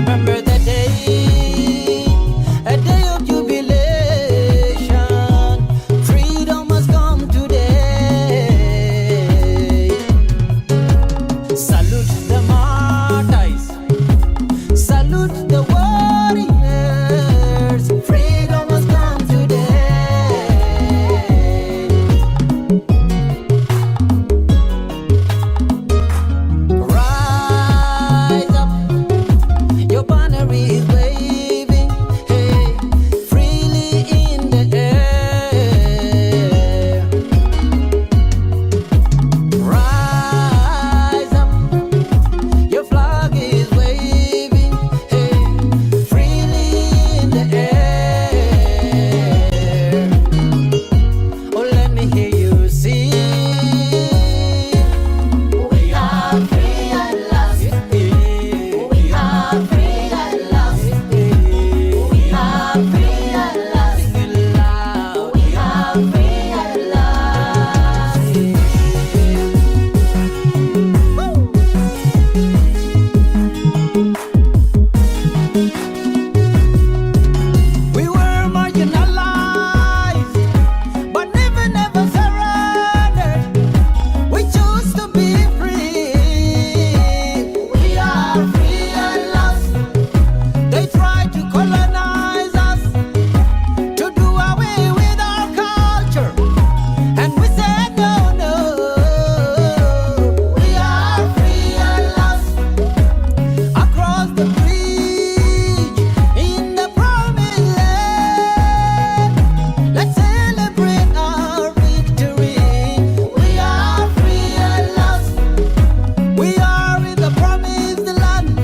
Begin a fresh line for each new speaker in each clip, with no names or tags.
Remember the day, a day of jubilation. Freedom has come today. Salute the martyrs, salute the warriors. Freedom has come today. Rise up, your banner is waving, hey, freely in the air. Rise up, your flag is waving, hey, freely in the air. Oh, let me hear you sing. We are free at last. We are free at last. We are free at last. Sing it loud. We are free at last. We were marginalized, but never surrendered. We chose to be free. We are free at last. They tried to colonize us, to do away with our culture, and we said no, no. We are free at last. Across the bridge, in the promised land, let's celebrate our victory. We are free at last. We are in the promised land.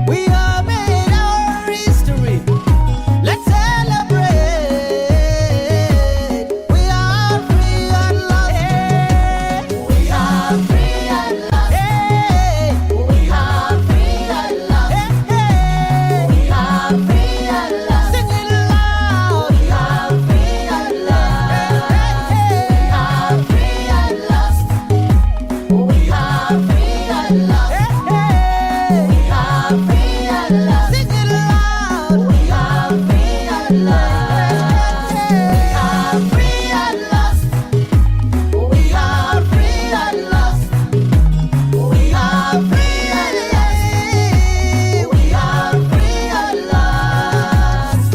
We have made our history. Let's celebrate. We are free at last. We are free at last. We are free at last. We are free at last. Sing it loud. We are free at last. We are free at last. We are free at last. We are free at last. Sing it loud. We are free at last. We are free at last. We are free at last. We are free at last. We are free at last.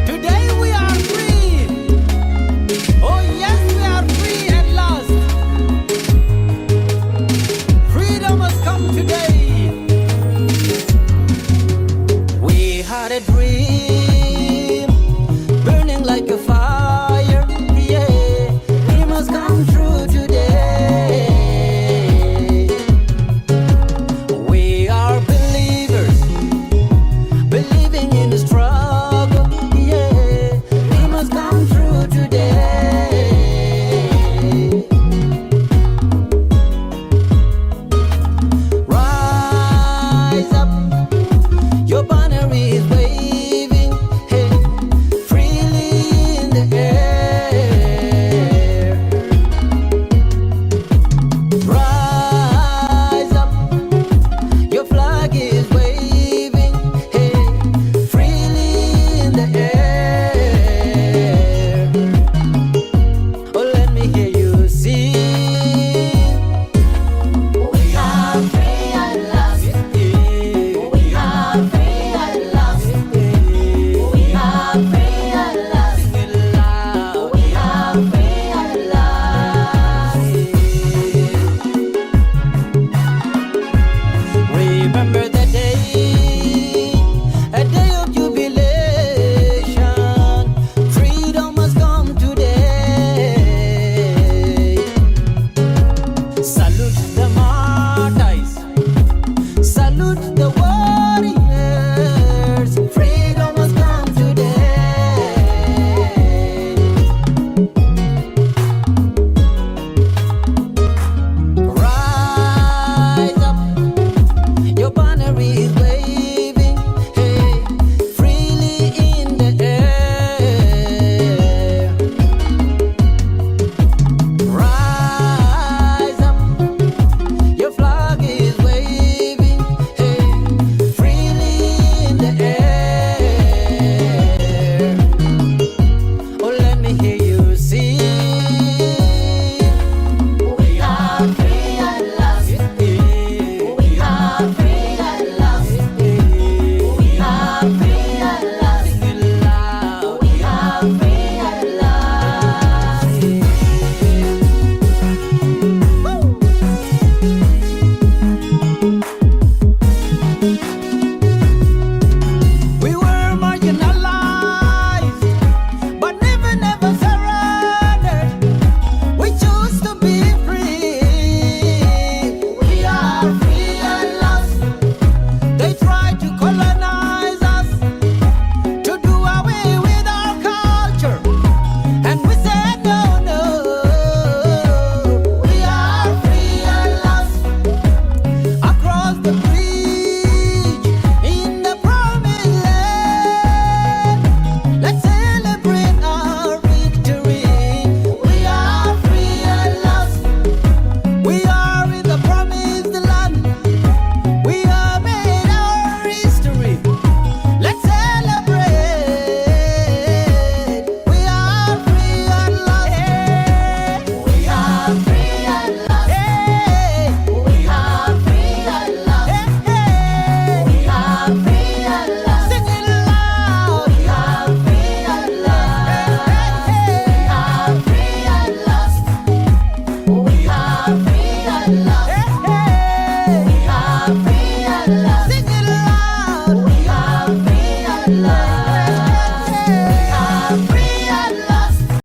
Today we are free. Oh yes, we are free at last. Freedom has come today. We had a dream, burning like a fire. Yeah, dream has come true today. We are believers, believing in the struggle. Yeah, dream has come true today. Rise up, your banner is waving, hey, freely in the air. Rise up, your flag is waving, hey, freely in the air. Oh, let me hear you sing. We are free at last. We are free at last. We are free at last. Sing it loud. We are free at last. Remember the day, a day of jubilation. Freedom has come today. Salute the martyrs, salute the warriors.